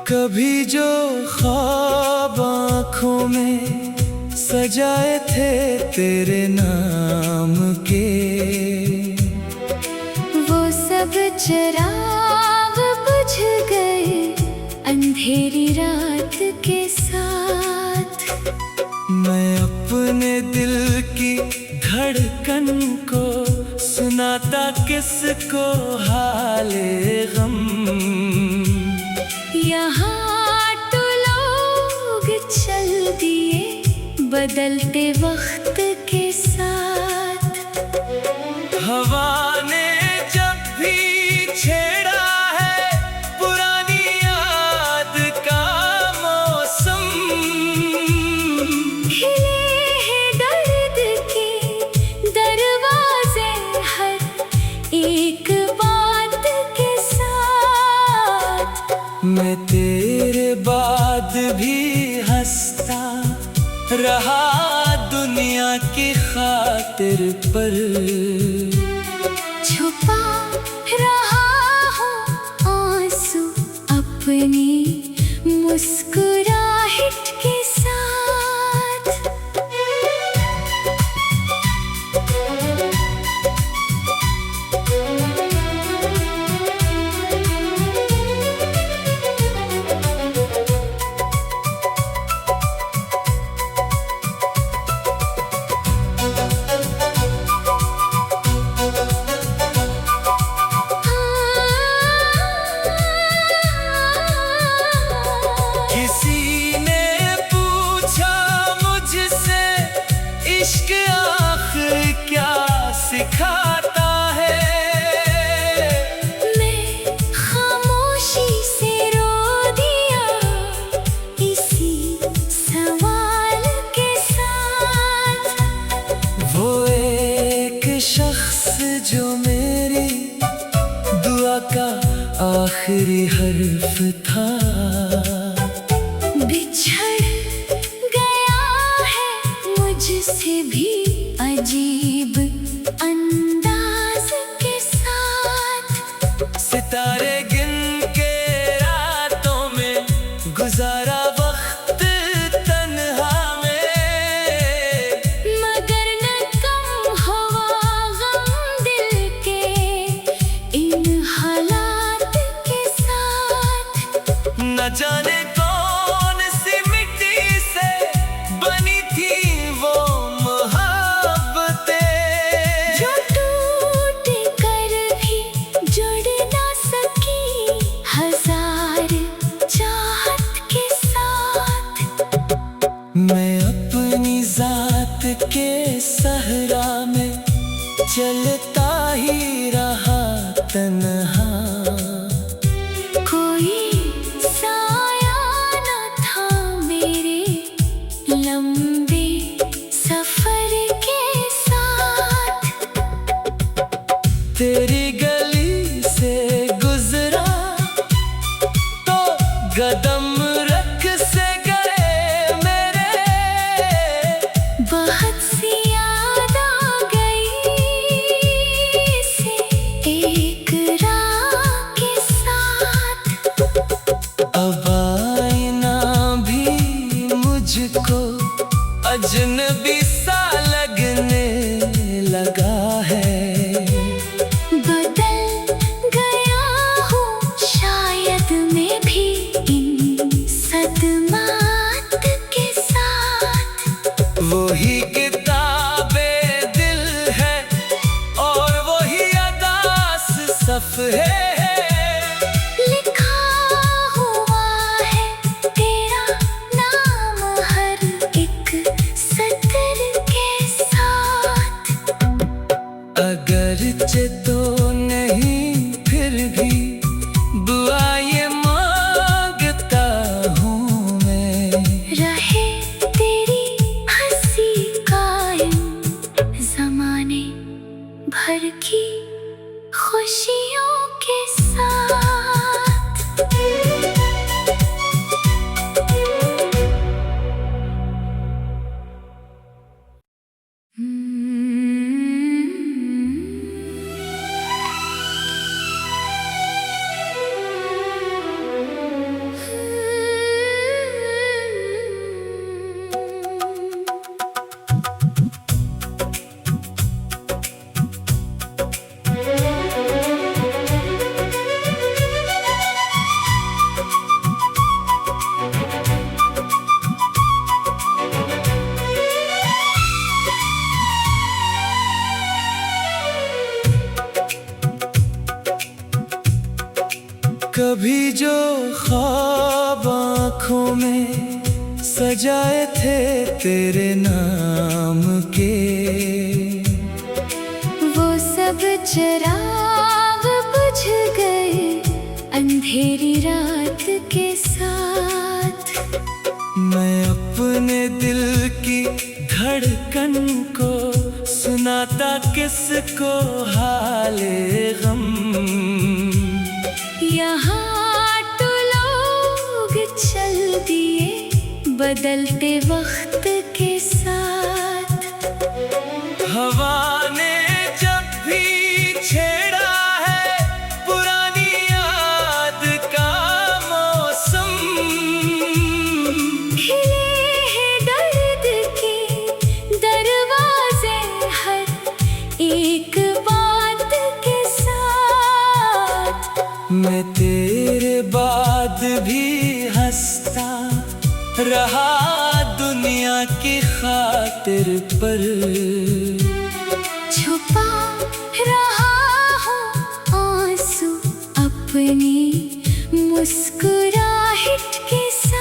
कभी जो ख्वाब आँखों में सजाए थे तेरे नाम के, वो सब चिराग बुझ गए अंधेरी रात के साथ। मैं अपने दिल की धड़कन को सुनाता किसको हाले गम। यहाँ तो लोग चल दिए बदलते वक्त के साथ। हवा ने जब भी छेड़ा है पुरानी याद का मौसम, खिले हैं दर्द के दरवाजे हर एक बात के साथ। मैं तेरे बाद भी हंसता रहा दुनिया की खातिर पर, छुपा रहा हूँ आंसू अपनी मुस्कुराहट के साथ। किसी ने पूछा मुझसे इश्क आखिर क्या सिखाता है, मैं खामोशी से रो दिया इसी सवाल के साथ। वो एक शख्स जो मेरी दुआ का आखिरी हर्फ था, बिछड़ गया है मुझसे भी अजीब अंदाज के साथ। सितारे गिन के रातों में गुजारा वक्त तन्हा में, मगर न कम हुआ गम दिल के इन हालात के साथ। न जाने कौन सी मिट्टी से बनी थी वो मोहब्बतें, जो टूट कर भी जुड़ ना सकी हजार चाहत के साथ। मैं अपनी जात के सहरा में चलता ही रहा तन्हा, कोई साया न था मेरे लंबे सफर के साथ। तेरी गली से गुजरा तो कदम रख से गए मेरे, बहुत सी याद आ गई से एक राह के साथ। अब आईना भी मुझको अजनबी सा लगने लगा है, बदल गया हूँ शायद मैं भी इन सदमात के साथ। वही किताबे दिल है और वही अदास सफ है, लिखा हुआ है तेरा नाम हर एक सतर के साथ। अगरचे तो नहीं फिर भी दुआ ये मांगता हूँ मैं, रहे तेरी हंसी कायम ज़माने भर की खुशियों के साथ। कभी जो ख्वाब आँखों में सजाए थे तेरे नाम के, वो सब चिराग बुझ गए अंधेरी रात के साथ। मैं अपने दिल की धड़कन को सुनाता किसको हाले गम। यहाँ तो लोग चल दिए बदलते वक्त के साथ। हवा ने जब भी छेड़ा है पुरानी याद का मौसम, खिले हैं दर्द के दरवाजे हर एक बात के साथ। मैं तेरे बाद भी हंसता रहा दुनिया की खातिर पर, छुपा रहा हूँ आंसू अपनी मुस्कुराहट के साथ।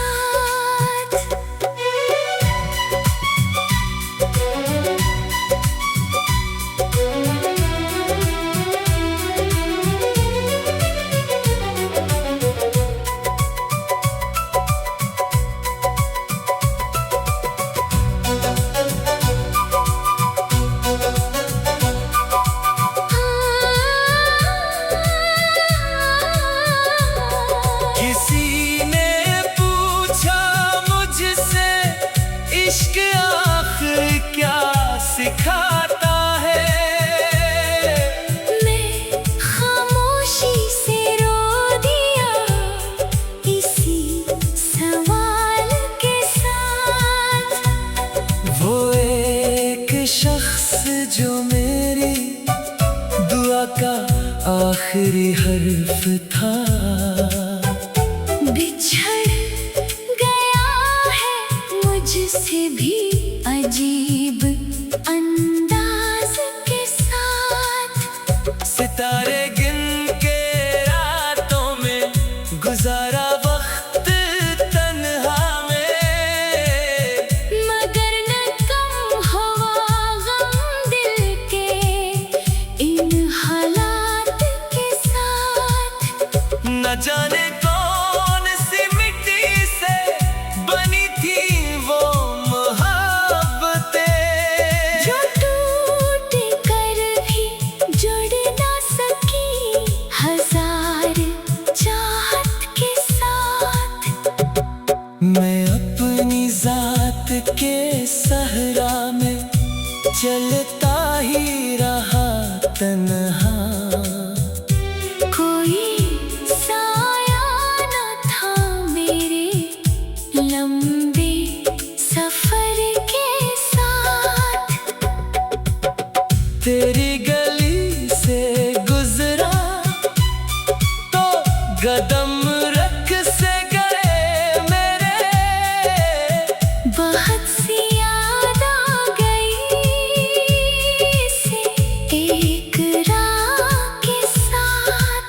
किसी ने पूछा मुझसे इश्क आखिर क्या सिखाता है, मैं खामोशी से रो दिया इसी सवाल के साथ। वो एक शख्स जो मेरी दुआ का आखिरी हर्फ था, बिछड़ गया है मुझसे भी अजीब अंदाज के साथ। सितारे गिन के रातों में गुजारा वक्त तन्हा में, मगर न कम हुआ गम दिल के इन हालात के साथ। न जाने कौन सी मिट्टी से बनी थी वो मोहब्बतें, जो टूट कर भी जुड़ ना सकी हजार चाहत के साथ। मैं अपनी जात के सहरा में चलता ही रहा तन्हा, कोई साया न था मेरे लंबे सफर के साथ। तेरी गली से गुजरा तो कदम रख से गए मेरे, बहुत सी याद आ गई से एक राह के साथ।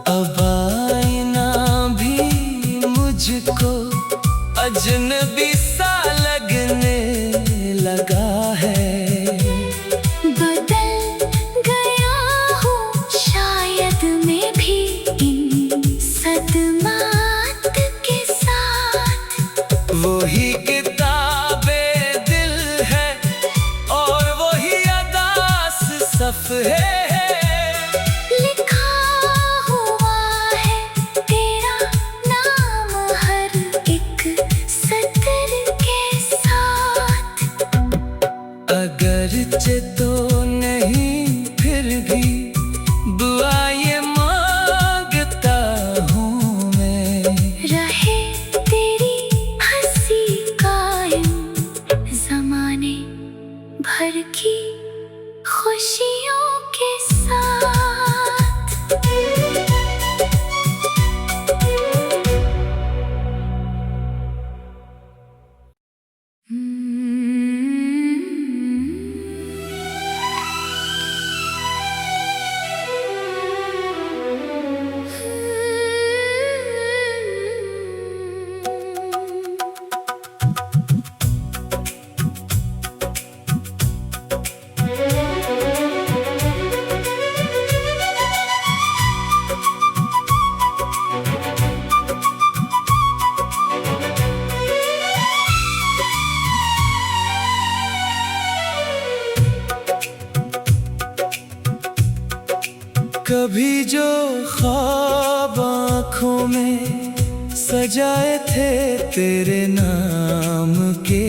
अब आईना भी मुझको अजनबी सा लगने लगा है, बदल गया हूँ शायद मैं भी इन सदमात के साथ। वही किताबे दिल है और वही अदास सफ़े है, लिखा हुआ है तेरा नाम हर एक सतर के साथ। अगरचे तो नहीं फिर भी दुआ ये मांगता हूँ मैं, रहे तेरी हंसी कायम ज़माने भर की खुशियों के साथ। कभी जो ख्वाब आँखों में सजाए थे तेरे नाम के,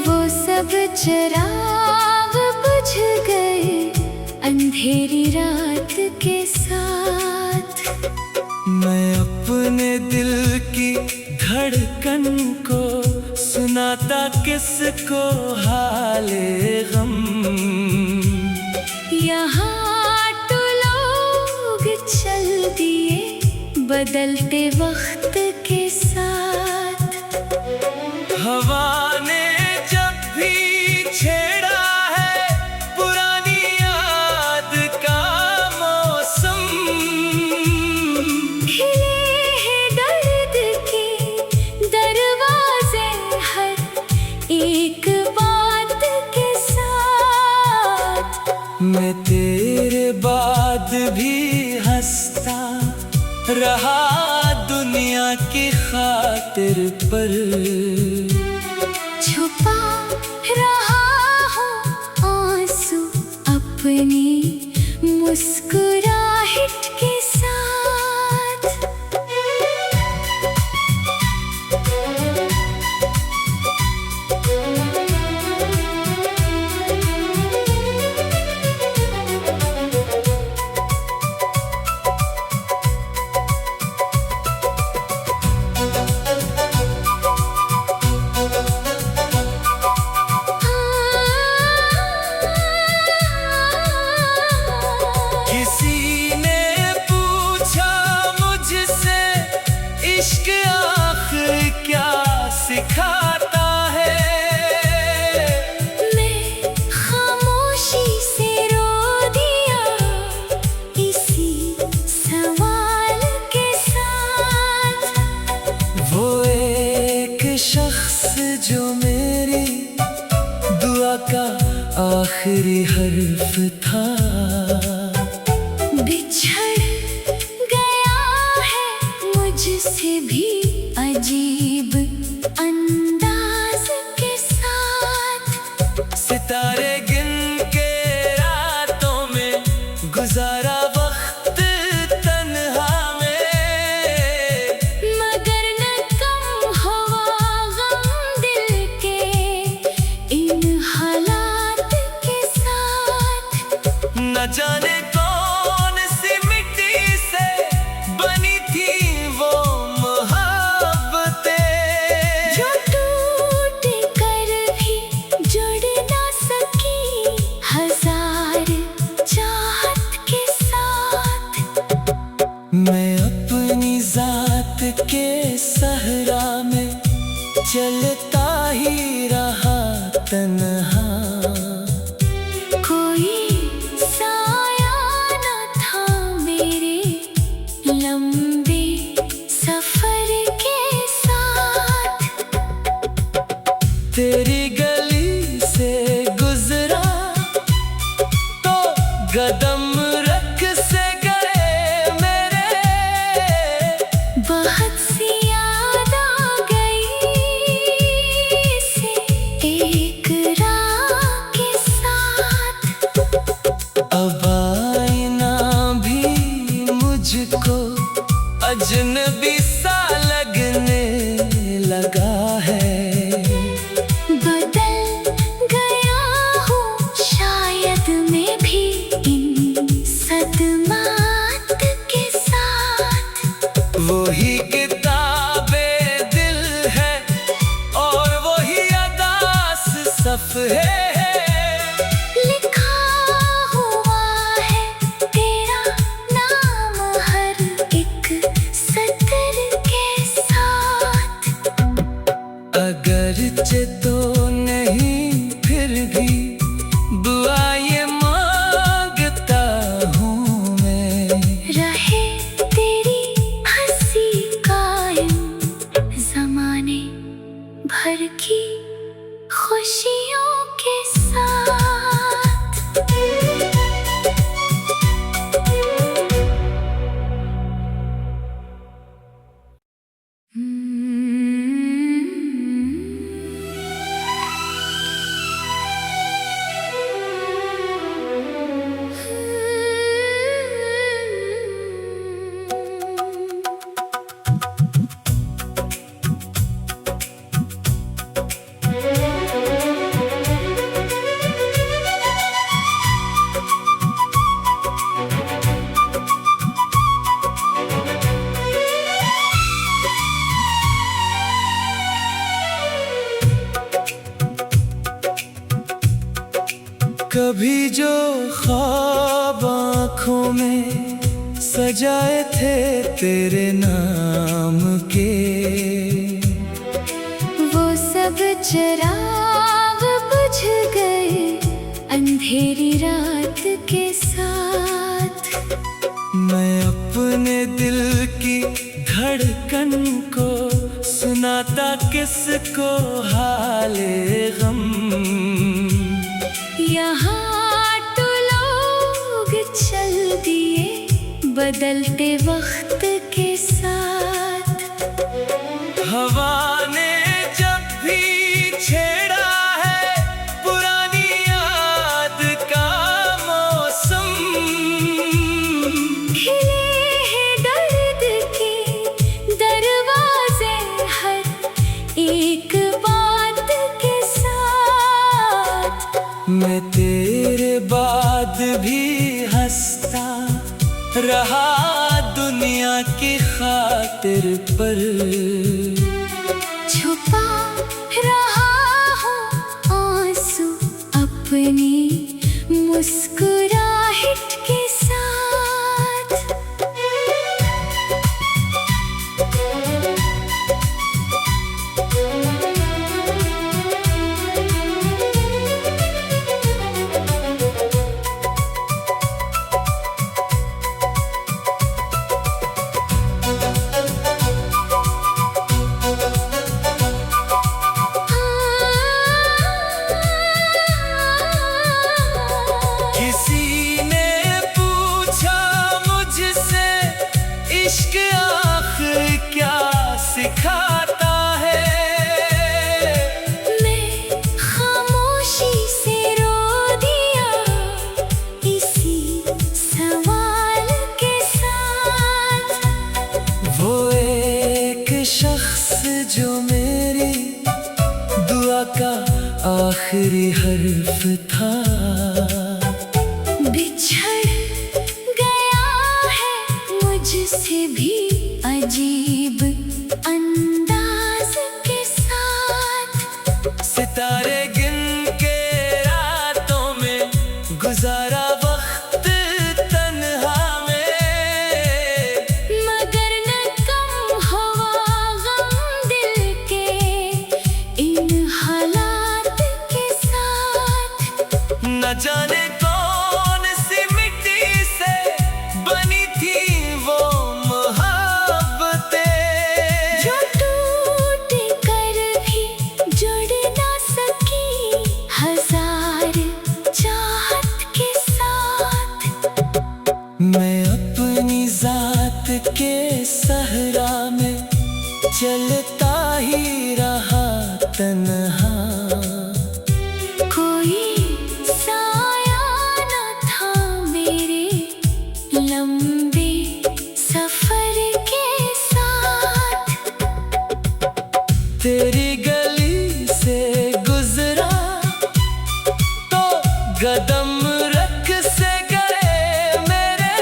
वो सब चिराग बुझ गए अंधेरी रात के साथ। मैं अपने दिल की धड़कन को सुनाता किसको हाले गम। यहाँ तो लोग चल दिए बदलते वक्त के साथ। हवा ने जब भी छेड़ा है पुरानी याद का मौसम, खिले हैं दर्द के दरवाजे हर एक बात के साथ। मैं तेरे बाद भी हंसता रहा दुनिया की खातिर पर, छुपा रहा हूँ आंसू अपनी मुस्कुराहट के साथ। किसी ने पूछा मुझसे इश्क आखिर क्या सिखाता है, मैं खामोशी से रो दिया इसी सवाल के साथ। वो एक शख्स जो मेरी दुआ का आखिरी हर्फ था, बिछड़ गया है मुझसे भी अजीब अंदाज के साथ। सितारे गिन के रातों में गुजारा वक्त तन्हा में, मगर न कम हुआ गम दिल के इन हालात के साथ। न जाने कौन सी मिट्टी से बनी थी वो मोहब्बतें, जो टूट कर भी जुड़ ना सकी हजार चाहत के साथ। मैं अपनी जात के सहरा में चलता ही रहा तन्हा, कोई साया न था मेरे लंबे सफर के साथ। तेरी गली से गुजरा तो कदम रख से गए मेरे, बहुत सी याद आ गई इसे एक राह के साथ। अब आईना भी मुझको अजनबी सा लगने लगा है। बदल गया हूँ शायद मैं भी इन कभी जो ख्वाब आँखों में सजाए थे तेरे नाम के, वो सब चिराग बुझ गए अंधेरी रात के साथ। मैं अपने दिल की धड़कन को सुनाता किसको हाले गम। यहाँ तो लोग चल दिए बदलते वक्त के साथ। हवा ने जब भी छेड़ा है पुरानी याद का मौसम, खिले हैं दर्द के दरवाजे हर एक बात के साथ। मैं तेरे बाद भी हंसता रहा दुनिया की खातिर पर, छुपा रहा हूँ आंसू अपनी मुस्कुराहट के साथ। किसी ने पूछा मुझसे इश्क आखिर क्या सिखाता है, मैं खामोशी से रो दिया इसी सवाल के साथ। वो एक शख्स जो मेरी दुआ का आखिरी हर्फ था, बिछड़ गया है मुझसे भी अजीब अंदाज के साथ। सितारे गिन के रातों में गुजारा वक्त तन्हा में, मगर न कम हुआ गम दिल के इन हालात के साथ। न जाने कौन सी मिट्टी से बनी थी वो मोहब्बतें, जो टूट कर भी जुड़ ना सकी हजार चाहत के साथ। मैं अपनी जात के सहरा में चलता ही रहा तन्हा, कोई साया न था मेरे लंबे सफर के साथ। तेरी गली से गुजरा तो कदम रख से गए मेरे,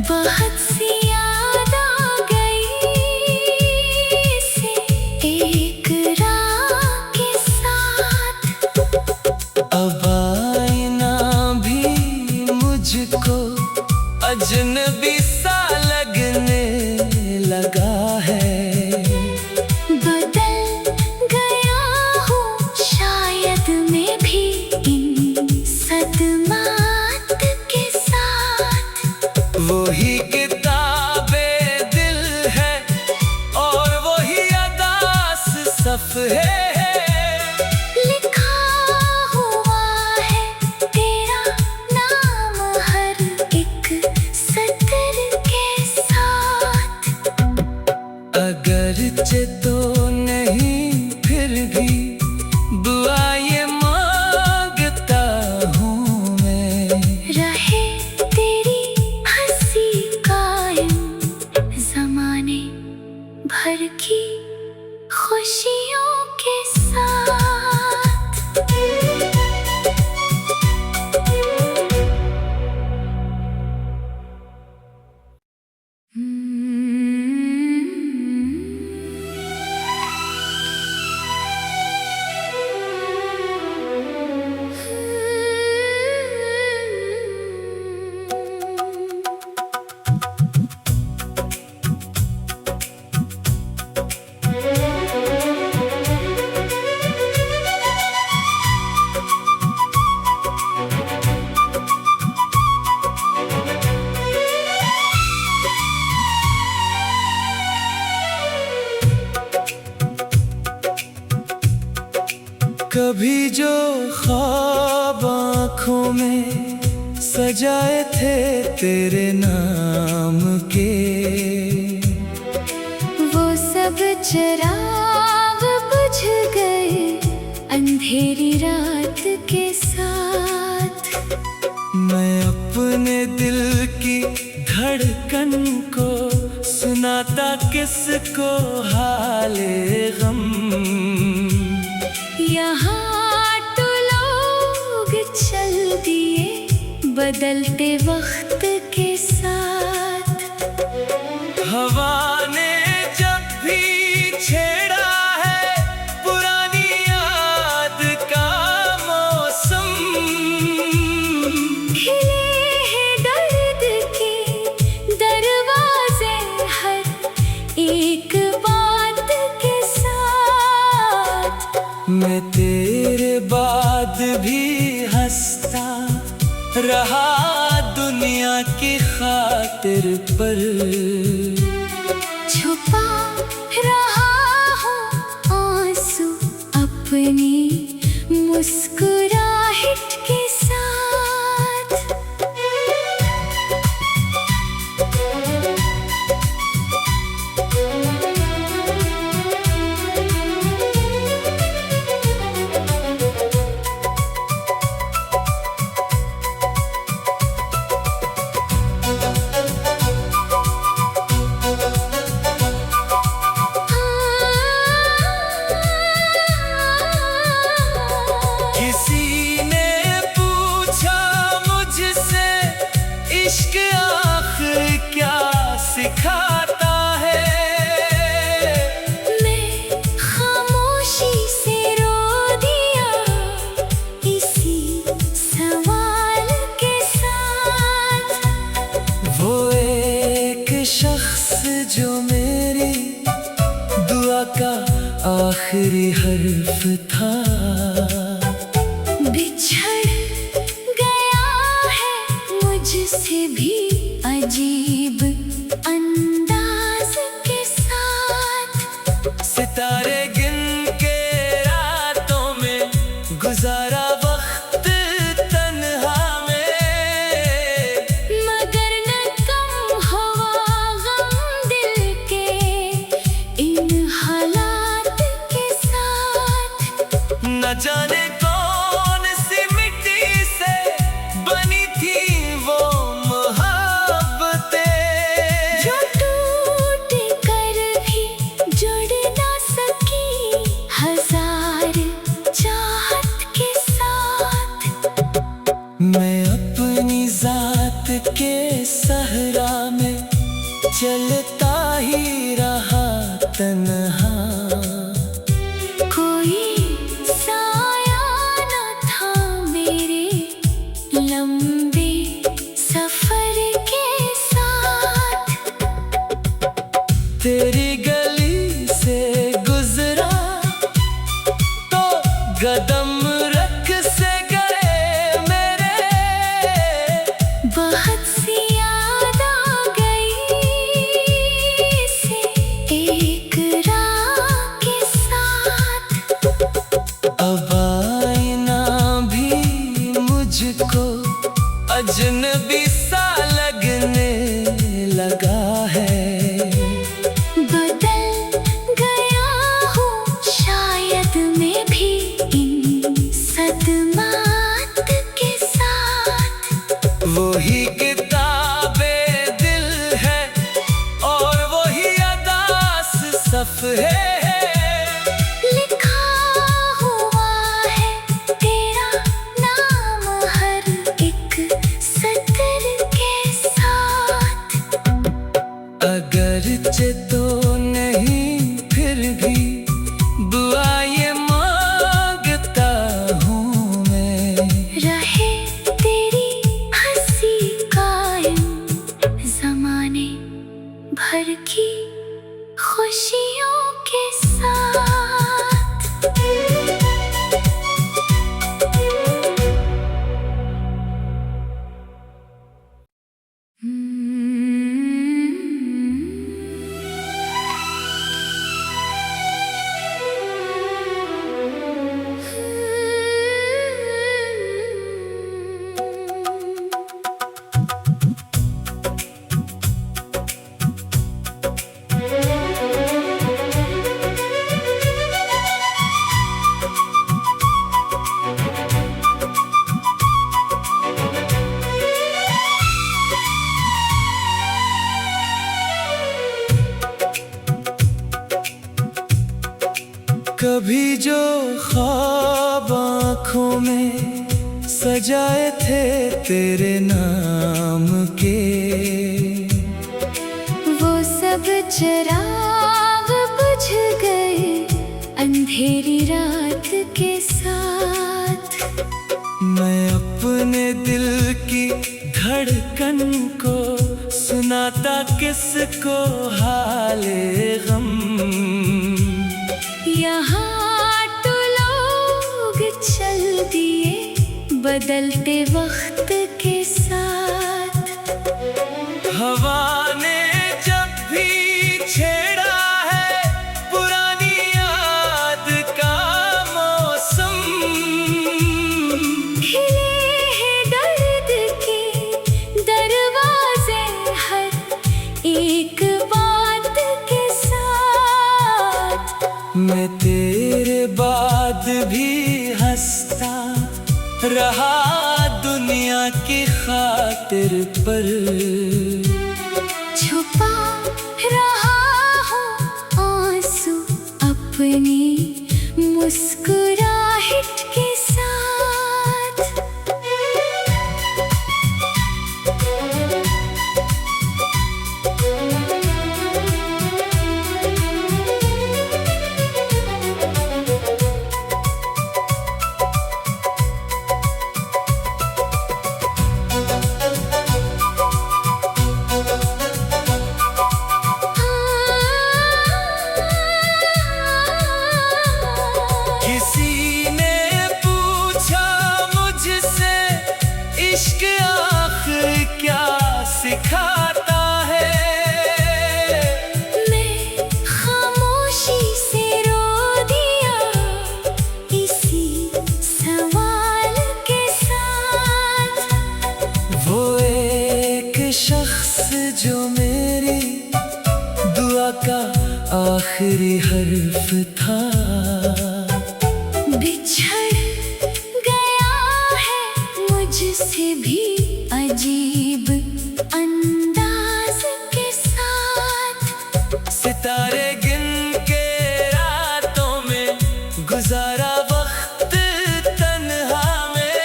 बहुत सी याद आ गई से एक रात के साथ। अब आईना भी मुझको अजनबी सा लगने लगा है। बदल गया हूँ शायद मैं भी इन सदमात के साथ। वही किताबे दिल है और वही अदास सफ है, लिखा हुआ है तेरा नाम हर एक सत्र भी जो ख्वाब आँखों में सजाए थे तेरे नाम के, वो सब चिराग बुझ गए अंधेरी रात के साथ। मैं अपने दिल की धड़कन को सुनाता किसको हाले गम। यहाँ तो लोग चल दिए बदलते वक्त के साथ। हवा ने जब भी छेड़ा है पुरानी याद का मौसम, खिले हैं दर्द के दरवाजे हर एक बात के साथ। मैं तेरे बाद भी हंसता रहा दुनिया की खातिर पर, छुपा रहा हूँ आंसू अपनी मुस्कुराहट के साथ। किसी ने पूछा मुझसे इश्क आखिर क्या सिखाता है, मैं खामोशी से रो दिया इसी सवाल के साथ। वो एक शख्स जो मेरी दुआ का आखिरी हर्फ था, बिछड़ गया है मुझसे भी अजीब अंदाज के साथ। सितारे गिन के रातों में गुजारा वक्त तन्हा में, मगर न कम हुआ गम दिल के इन हालात के साथ। न जाने कौन सी मिट्टी से बनी थी वो मोहब्बतें, जो टूट कर भी जुड़ ना सकी हजार चाहत के साथ। मैं अपनी जात के सहरा में चलता ही रहा तन्हा, कोई साया न था मेरे लंबे सफर के साथ। तेरी गली से गुजरा तो कदम रख से गए मेरे, बहुत सी याद आ गई से एक राह के साथ। अब आईना भी मुझको अजनबी सा लगने लगा है, बदल गया हूँ शायद मैं भी इन सदमात के साथ। वही किताबे दिल है और वही अदास सफ़े है, लिखा हुआ है तेरा नाम हर एक सतर के साथ। अगरचे तो नहीं फिर भी दुआ ये मांगता हूँ मैं, रहे तेरी हंसी कायम जमाने भर की खुशियों के साथ। कभी जो ख्वाब आँखों में सजाए थे तेरे नाम के, वो सब चिराग बुझ गए अंधेरी रात के साथ। मैं अपने दिल की धड़कन को सुनाता किसको हाले गम। यहाँ तो लोग चल दिए बदलते वक्त के साथ। हवा ने जब भी छेड़ा है पुरानी याद का मौसम, खिले हैं दर्द के दरवाजे हर एक बात के साथ। मैं तेरे बाद भी हंसता रहा दुनिया की खातिर पर, छुपा रहा हूँ आंसू अपनी मुस्कुराहट के साथ। किसी ने पूछा मुझसे इश्क आखिर क्या सिखाता है, मैं खामोशी से रो दिया इसी सवाल के साथ। वो एक शख्स जो मेरी दुआ का आखिरी हर्फ था, बिछड़ गया है मुझसे भी अजीब अंदाज के साथ। सितारे गिन के रातों में गुजारा वक्त तन्हा में,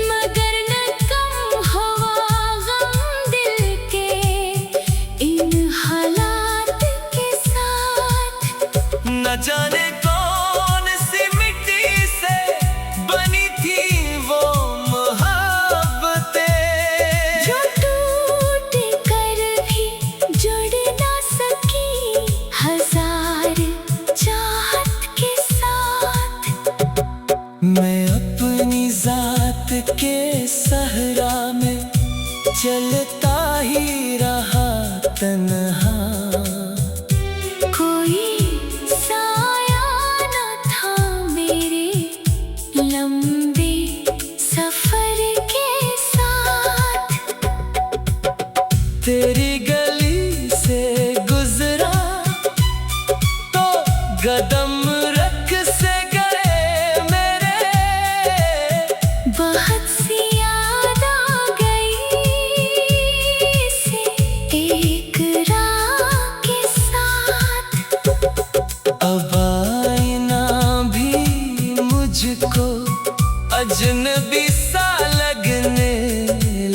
मगर न कम हुआ गम दिल के इन हालात के साथ। न जाने कौन सी मिट्टी से बनी थी वो मोहब्बतें, जो टूट कर भी जुड़ ना सकी हजार चाहत के साथ। मैं अपनी जात के सहरा में चलता ही रहा तन्हा, कोई साया न था मेरे लंबे सफर के साथ। तेरी गली से गुजरा तो कदम रख से गए मेरे, बहुत सी याद आ गई से एक राह के साथ। अब आईना भी मुझको अजनबी सा लगने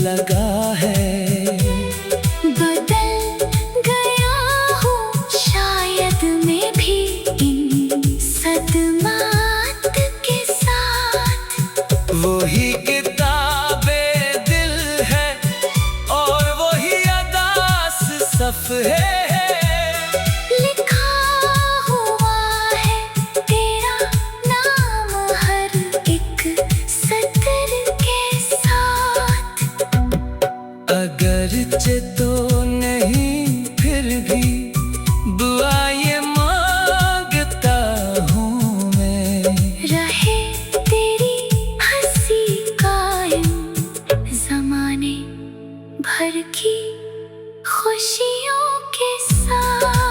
लगा है। बदल गया हूँ शायद मैं भी इन सदमात के साथ। वही किताबे दिल है और वही अदास सफ़े लिखा हुआ है तेरा नाम हर एक सतर के साथ। अगरचे तो नहीं फिर भी दुआ ये मांगता हूँ मैं, रहे तेरी हंसी कायम जमाने भर की खुशियों के साथ।